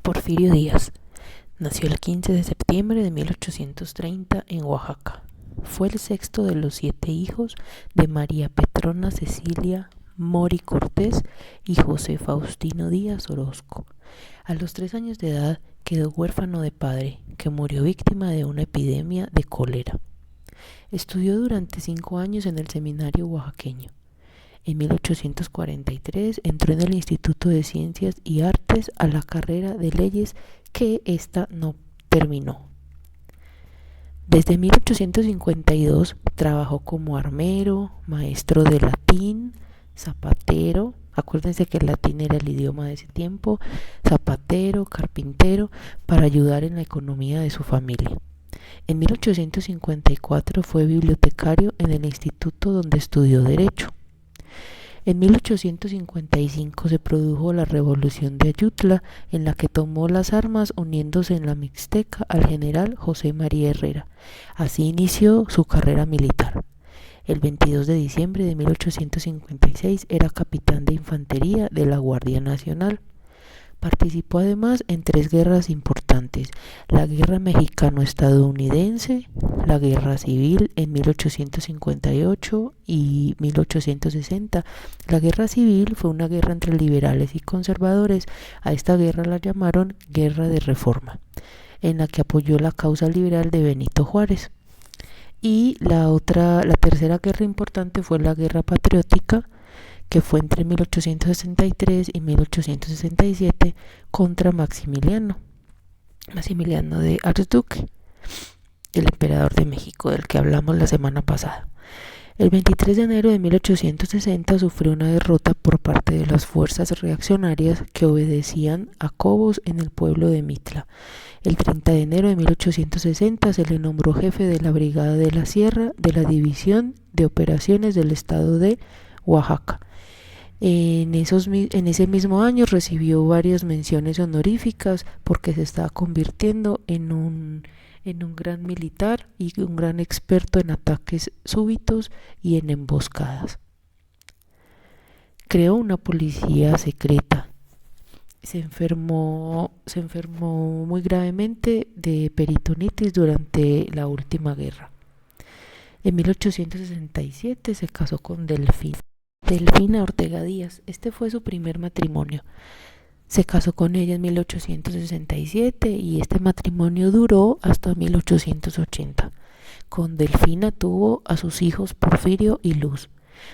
Porfirio Díaz nació el 15 de septiembre de 1830 en Oaxaca. Fue el sexto de los 7 hijos de María Petrona Cecilia Mori Cortés y José Faustino Díaz Orozco. A los 3 años de edad quedó huérfano de padre, que murió víctima de una epidemia de cólera. Estudió durante 5 años en el seminario oaxaqueño. En 1843 entró en el Instituto de Ciencias y Artes a la carrera de Leyes, que ésta no terminó. Desde 1852 trabajó como armero, maestro de latín, zapatero. Acuérdense que el latín era el idioma de ese tiempo, zapatero, carpintero, para ayudar en la economía de su familia. En 1854 fue bibliotecario en el instituto donde estudió Derecho. En 1855 se produjo la Revolución de Ayutla, en la que tomó las armas uniéndose en la Mixteca al general José María Herrera. Así inició su carrera militar. El 22 de diciembre de 1856 era capitán de infantería de la Guardia Nacional. Participó además en 3 guerras importantes: la Guerra Mexicano-Estadounidense, la Guerra Civil en 1858 y 1860. La Guerra Civil fue una guerra entre liberales y conservadores. A esta guerra la llamaron Guerra de Reforma, en la que apoyó la causa liberal de Benito Juárez. Y la tercera guerra importante fue la Guerra Patriótica, que fue entre 1863 y 1867 contra Maximiliano de Archduque, el emperador de México, del que hablamos la semana pasada. El 23 de enero de 1860 sufrió una derrota por parte de las fuerzas reaccionarias que obedecían a Cobos en el pueblo de Mitla. El 30 de enero de 1860 se le nombró jefe de la Brigada de la Sierra de la División de Operaciones del Estado de Oaxaca. En ese mismo año recibió varias menciones honoríficas porque se estaba convirtiendo en un gran militar y un gran experto en ataques súbitos y en emboscadas. Creó una policía secreta. Se enfermó muy gravemente de peritonitis durante la última guerra. En 1867 se casó con Delfina Ortega Díaz. Este fue su primer matrimonio. Se casó con ella en 1867 y este matrimonio duró hasta 1880. Con Delfina tuvo a sus hijos Porfirio y Luz.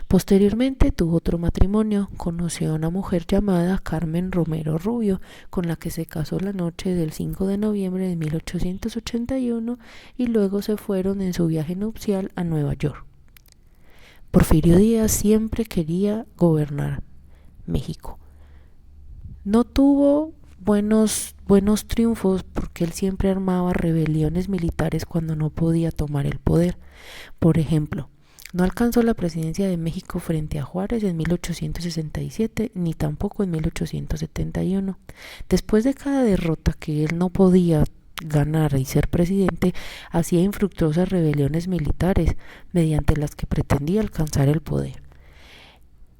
Posteriormente tuvo otro matrimonio. Conoció a una mujer llamada Carmen Romero Rubio, con la que se casó la noche del 5 de noviembre de 1881 y luego se fueron en su viaje nupcial a Nueva York. Porfirio Díaz siempre quería gobernar México. No tuvo buenos triunfos porque él siempre armaba rebeliones militares cuando no podía tomar el poder. Por ejemplo, no alcanzó la presidencia de México frente a Juárez en 1867 ni tampoco en 1871. Después de cada derrota que él no podía ganar y ser presidente, hacía infructuosas rebeliones militares mediante las que pretendía alcanzar el poder.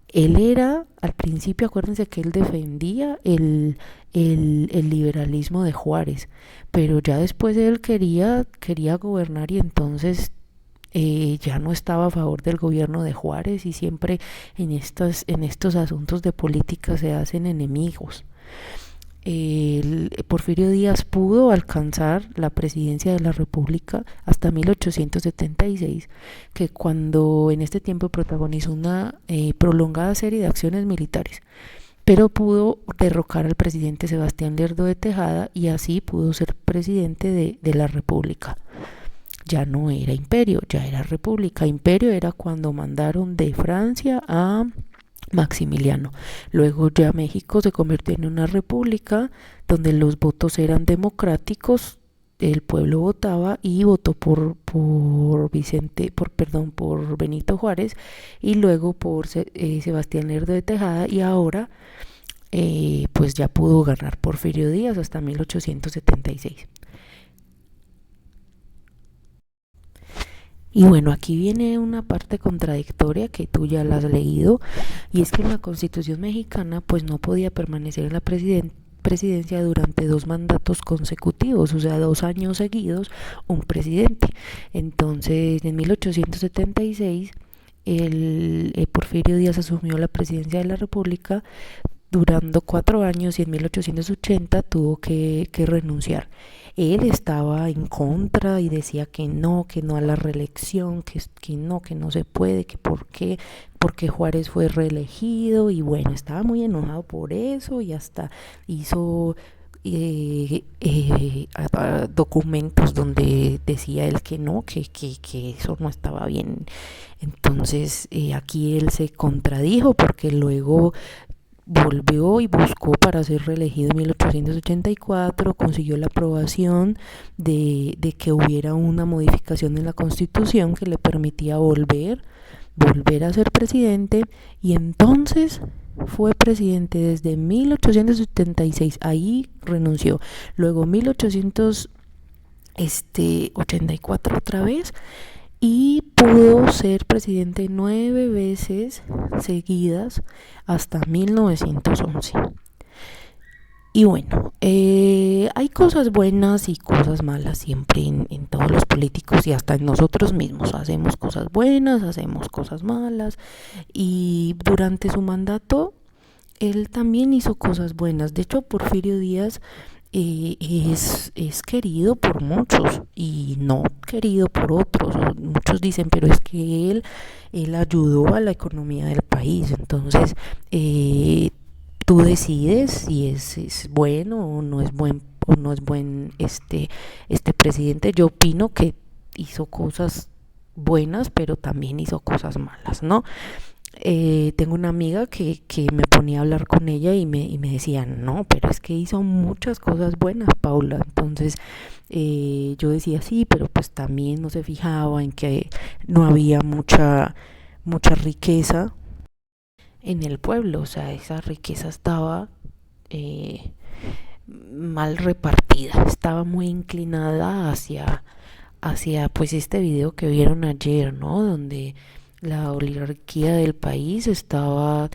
Él era, al principio, acuérdense que él defendía el liberalismo de Juárez, pero ya después él quería gobernar y entonces ya no estaba a favor del gobierno de Juárez, y siempre en estos asuntos de política se hacen enemigos. Porfirio Díaz pudo alcanzar la presidencia de la República hasta 1876, que cuando en este tiempo protagonizó una prolongada serie de acciones militares, pero pudo derrocar al presidente Sebastián Lerdo de Tejada y así pudo ser presidente de la República. Ya no era imperio, ya era república. Imperio era cuando mandaron de Francia a Maximiliano. Luego ya México se convirtió en una república donde los votos eran democráticos, el pueblo votaba y votó por Benito Juárez y luego por Sebastián Lerdo de Tejada, y ahora pues ya pudo ganar Porfirio Díaz hasta 1876. Y bueno, aquí viene una parte contradictoria que tú ya la has leído, y es que en la Constitución mexicana pues no podía permanecer en la presidencia durante 2 mandatos consecutivos, o sea, 2 años seguidos, un presidente. Entonces, en 1876, Porfirio Díaz asumió la presidencia de la República durando 4 años y en 1880 tuvo que renunciar. Él estaba en contra y decía que no a la reelección, que no se puede, que porque Juárez fue reelegido y bueno, estaba muy enojado por eso y hasta hizo documentos donde decía él que no, que eso no estaba bien. Entonces aquí él se contradijo porque luego volvió y buscó para ser reelegido en 1884, consiguió la aprobación de que hubiera una modificación en la Constitución que le permitía volver a ser presidente, y entonces fue presidente desde 1876, ahí renunció, luego 1884 otra vez, y pudo ser presidente 9 veces seguidas hasta 1911. Y bueno, hay cosas buenas y cosas malas siempre en todos los políticos y hasta en nosotros mismos. Hacemos cosas buenas, hacemos cosas malas, y durante su mandato él también hizo cosas buenas. De hecho, Porfirio Díaz es querido por muchos y no querido por otros. Muchos dicen, pero es que él ayudó a la economía del país. Entonces, tú decides si es bueno o no es buen este presidente. Yo opino que hizo cosas buenas, pero también hizo cosas malas, ¿no? Tengo una amiga que me ponía a hablar con ella y me decía, no, pero es que hizo muchas cosas buenas, Paula. Entonces yo decía, sí, pero pues también no se fijaba en que no había mucha riqueza en el pueblo. O sea, esa riqueza estaba mal repartida, estaba muy inclinada hacia pues este video que vieron ayer, ¿no? Donde la oligarquía del país estaba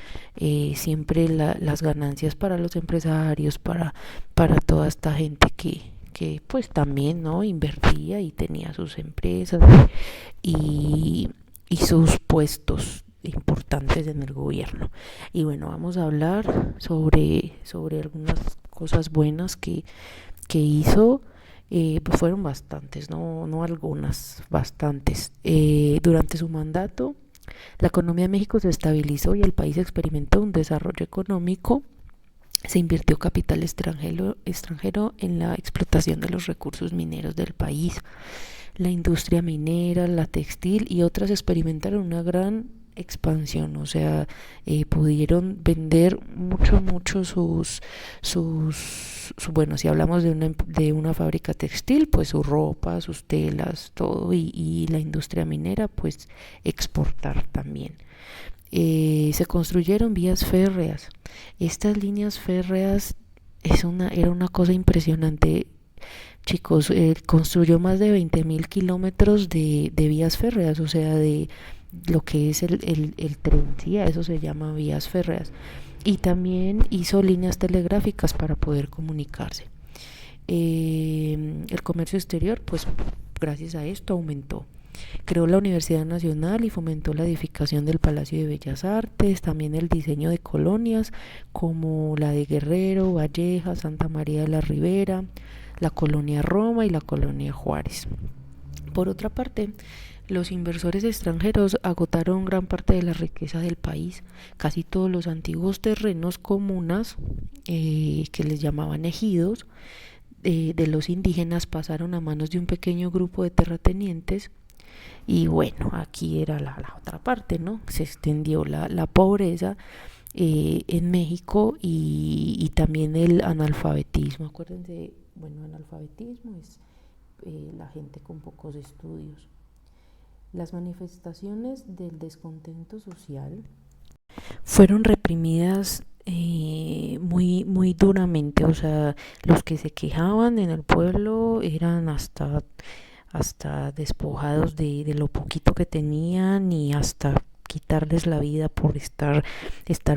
siempre las ganancias para los empresarios, para toda esta gente que pues también, ¿no?, invertía y tenía sus empresas y sus puestos importantes en el gobierno. Y bueno, vamos a hablar sobre algunas cosas buenas que hizo. Pues fueron bastantes, no algunas, bastantes. Durante su mandato, la economía de México se estabilizó y el país experimentó un desarrollo económico. Se invirtió capital extranjero en la explotación de los recursos mineros del país. La industria minera, la textil y otras experimentaron una gran expansión. O sea, pudieron vender mucho bueno, si hablamos de una fábrica textil, pues su ropa, sus telas, todo, y la industria minera, pues exportar también. Se construyeron vías férreas. Estas líneas férreas era una cosa impresionante. Chicos, construyó más de 20.000 kilómetros de vías férreas, o sea, de lo que es el tren, ¿sí? A eso se llama vías férreas. Y también hizo líneas telegráficas para poder comunicarse. El comercio exterior, pues gracias a esto aumentó. Creó la Universidad Nacional y fomentó la edificación del Palacio de Bellas Artes, también el diseño de colonias como la de Guerrero, Valleja, Santa María de la Ribera, la colonia Roma y la colonia Juárez. Por otra parte, los inversores extranjeros agotaron gran parte de la riqueza del país. Casi todos los antiguos terrenos comunas, que les llamaban ejidos, de los indígenas pasaron a manos de un pequeño grupo de terratenientes. Y bueno, aquí era la otra parte, ¿no? Se extendió la pobreza en México y también el analfabetismo. Acuérdense, bueno, analfabetismo es la gente con pocos estudios. Las manifestaciones del descontento social fueron reprimidas muy duramente. O sea, los que se quejaban en el pueblo eran hasta despojados de lo poquito que tenían y hasta quitarles la vida por estar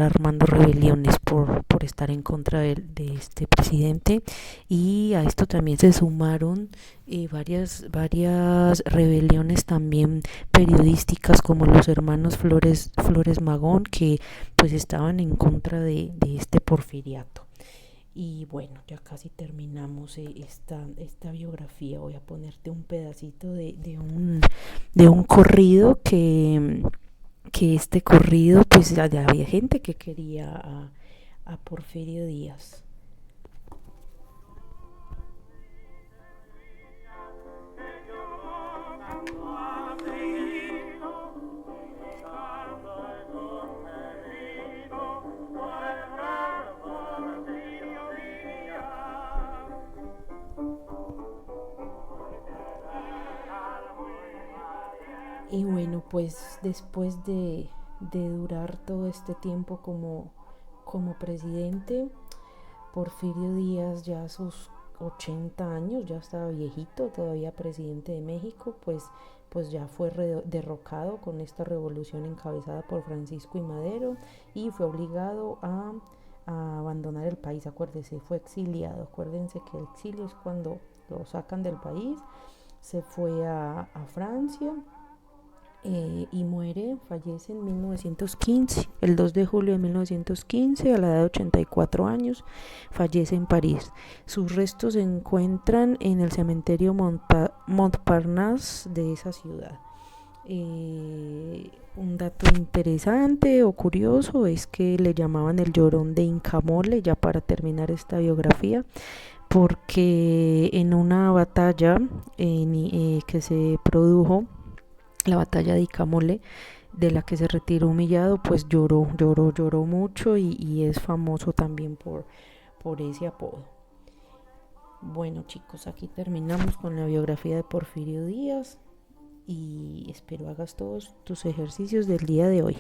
armando rebeliones, por estar en contra de este presidente. Y a esto también se sumaron varias rebeliones también periodísticas, como los hermanos Flores Magón, que pues estaban en contra de este porfiriato. Y bueno, ya casi terminamos esta biografía. Voy a ponerte un pedacito de un corrido que este corrido, pues había gente que quería a Porfirio Díaz. Y bueno, pues después de durar todo este tiempo como presidente, Porfirio Díaz, ya a sus 80 años, ya estaba viejito, todavía presidente de México, pues ya fue derrocado con esta revolución encabezada por Francisco I. Madero, y fue obligado a abandonar el país. Acuérdense, fue exiliado. Acuérdense que el exilio es cuando lo sacan del país. Se fue a Francia. Y fallece en 1915, el 2 de julio de 1915, a la edad de 84 años, fallece en París. Sus restos se encuentran en el cementerio Montparnasse de esa ciudad. Un dato interesante o curioso es que le llamaban el Llorón de Incamole, ya para terminar esta biografía, porque en una batalla que se produjo, la batalla de Icamole, de la que se retiró humillado, pues lloró mucho, y es famoso también por ese apodo. Bueno, chicos, aquí terminamos con la biografía de Porfirio Díaz, y espero hagas todos tus ejercicios del día de hoy.